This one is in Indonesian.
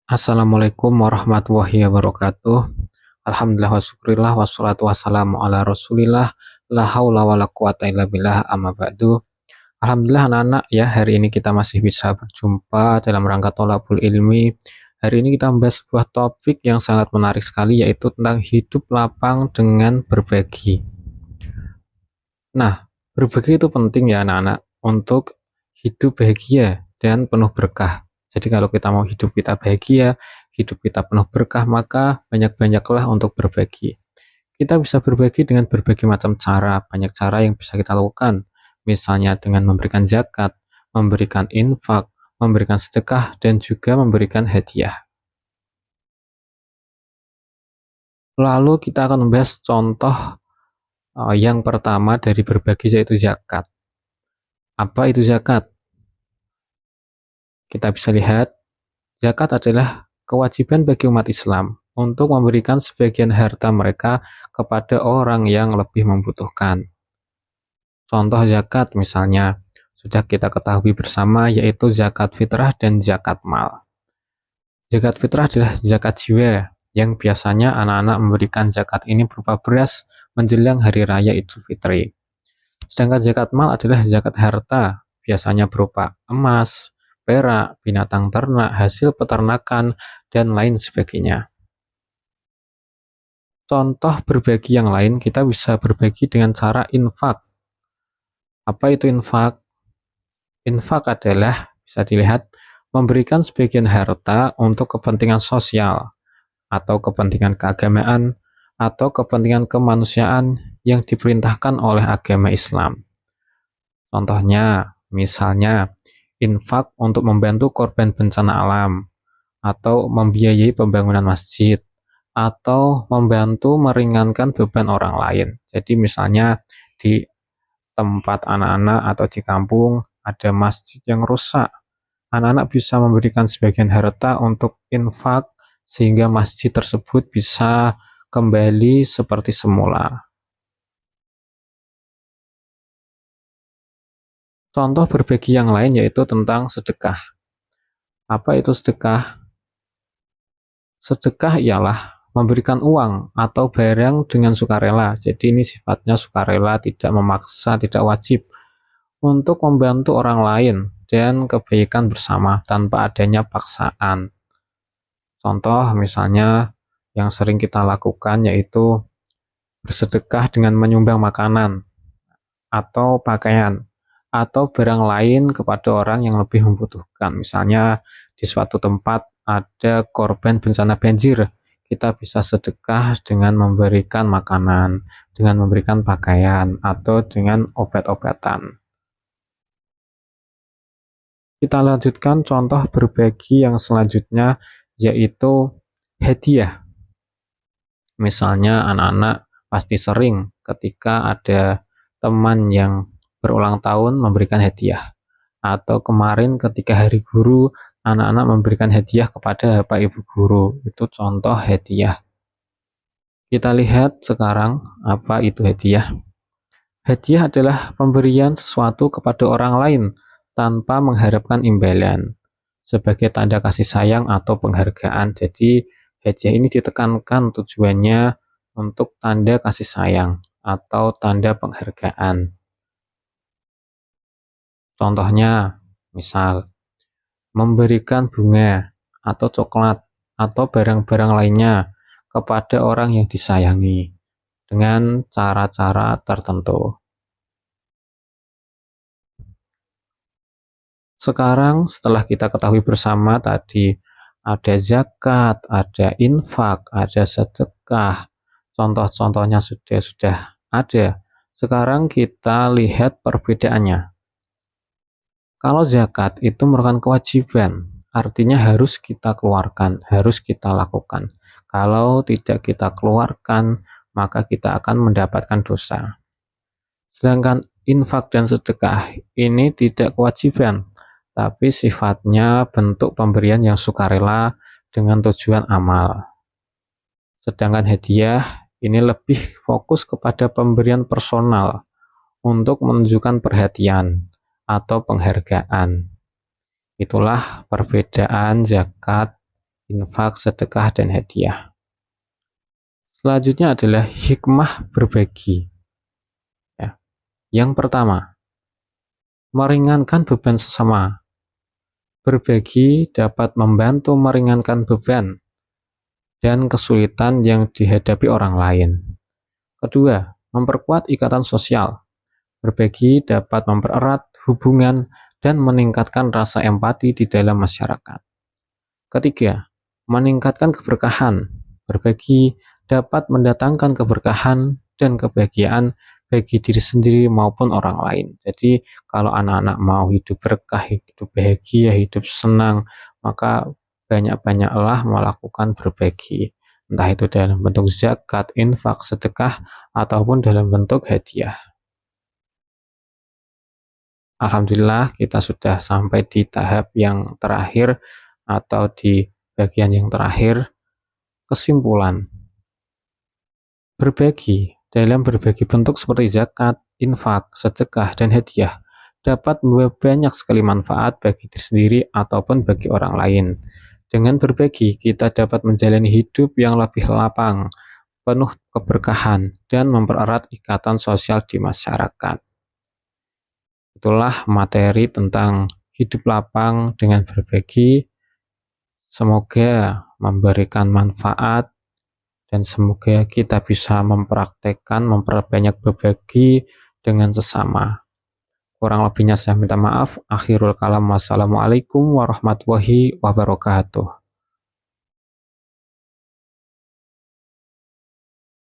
Assalamualaikum warahmatullahi wabarakatuh. Alhamdulillah wa syukrillah wassalatu wassalamu ala rasulillah la haula wala quwata illa billah amma ba'du. Alhamdulillah anak-anak ya, hari ini kita masih bisa berjumpa dalam rangka thalabul ilmi. Hari ini kita membahas sebuah topik yang sangat menarik sekali, yaitu tentang hidup lapang dengan berbagi. Nah, berbagi itu penting ya anak-anak, untuk hidup bahagia dan penuh berkah. Jadi kalau kita mau hidup kita bahagia, hidup kita penuh berkah, maka banyak-banyaklah untuk berbagi. Kita bisa berbagi dengan berbagai macam cara, banyak cara yang bisa kita lakukan. Misalnya dengan memberikan zakat, memberikan infak, memberikan sedekah, dan juga memberikan hadiah. Lalu kita akan membahas contoh yang pertama dari berbagi, yaitu zakat. Apa itu zakat? Kita bisa lihat, zakat adalah kewajiban bagi umat Islam untuk memberikan sebagian harta mereka kepada orang yang lebih membutuhkan. Contoh zakat misalnya, sudah kita ketahui bersama, yaitu zakat fitrah dan zakat mal. Zakat fitrah adalah zakat jiwa, yang biasanya anak-anak memberikan zakat ini berupa beras menjelang hari raya Idul Fitri. Sedangkan zakat mal adalah zakat harta, biasanya berupa emas, perak, binatang ternak, hasil peternakan, dan lain sebagainya. Contoh berbagi yang lain, kita bisa berbagi dengan cara infak. Apa itu infak? Infak adalah, bisa dilihat, memberikan sebagian harta untuk kepentingan sosial, atau kepentingan keagamaan, atau kepentingan kemanusiaan yang diperintahkan oleh agama Islam. Contohnya, misalnya, infak untuk membantu korban bencana alam, atau membiayai pembangunan masjid, atau membantu meringankan beban orang lain. Jadi misalnya di tempat anak-anak atau di kampung ada masjid yang rusak, anak-anak bisa memberikan sebagian harta untuk infak sehingga masjid tersebut bisa kembali seperti semula. Contoh berbagi yang lain yaitu tentang sedekah. Apa itu sedekah? Sedekah ialah memberikan uang atau barang dengan sukarela. Jadi ini sifatnya sukarela, tidak memaksa, tidak wajib, untuk membantu orang lain dan kebaikan bersama tanpa adanya paksaan. Contoh misalnya yang sering kita lakukan yaitu bersedekah dengan menyumbang makanan atau pakaian atau barang lain kepada orang yang lebih membutuhkan. Misalnya di suatu tempat ada korban bencana banjir, kita bisa sedekah dengan memberikan makanan, dengan memberikan pakaian, atau dengan obat-obatan. Kita lanjutkan contoh berbagi yang selanjutnya, yaitu hadiah. Misalnya anak-anak pasti sering ketika ada teman yang berulang tahun memberikan hadiah, atau kemarin ketika hari guru anak-anak memberikan hadiah kepada Bapak Ibu guru. Itu contoh hadiah. Kita lihat sekarang apa itu hadiah. Hadiah adalah pemberian sesuatu kepada orang lain tanpa mengharapkan imbalan, sebagai tanda kasih sayang atau penghargaan. Jadi hadiah ini ditekankan tujuannya untuk tanda kasih sayang atau tanda penghargaan. Contohnya, misal memberikan bunga atau coklat atau barang-barang lainnya kepada orang yang disayangi dengan cara-cara tertentu. Sekarang setelah kita ketahui bersama tadi ada zakat, ada infak, ada sedekah, contoh-contohnya sudah ada. Sekarang kita lihat perbedaannya. Kalau zakat itu merupakan kewajiban, artinya harus kita keluarkan, harus kita lakukan. Kalau tidak kita keluarkan, maka kita akan mendapatkan dosa. Sedangkan infak dan sedekah ini tidak kewajiban, tapi sifatnya bentuk pemberian yang sukarela dengan tujuan amal. Sedangkan hadiah ini lebih fokus kepada pemberian personal untuk menunjukkan perhatian atau penghargaan. Itulah perbedaan zakat, infak, sedekah, dan hadiah. Selanjutnya adalah hikmah berbagi. Ya. Yang pertama, meringankan beban sesama. Berbagi dapat membantu meringankan beban dan kesulitan yang dihadapi orang lain. Kedua, memperkuat ikatan sosial. Berbagi dapat mempererat hubungan dan meningkatkan rasa empati di dalam masyarakat. Ketiga, meningkatkan keberkahan. Berbagi dapat mendatangkan keberkahan dan kebahagiaan bagi diri sendiri maupun orang lain. Jadi kalau anak-anak mau hidup berkah, hidup bahagia, hidup senang, maka banyak-banyaklah melakukan berbagi. Entah itu dalam bentuk zakat, infak, sedekah, ataupun dalam bentuk hadiah. Alhamdulillah kita sudah sampai di tahap yang terakhir atau di bagian yang terakhir. Kesimpulan, dalam berbagi bentuk seperti zakat, infak, sedekah, dan hadiah dapat membawa banyak sekali manfaat bagi diri sendiri ataupun bagi orang lain. Dengan berbagi, kita dapat menjalani hidup yang lebih lapang, penuh keberkahan, dan mempererat ikatan sosial di masyarakat. Itulah materi tentang hidup lapang dengan berbagi. Semoga memberikan manfaat dan semoga kita bisa mempraktekkan, memperbanyak berbagi dengan sesama. Kurang lebihnya saya minta maaf. Akhirul kalam. Wassalamualaikum warahmatullahi wabarakatuh.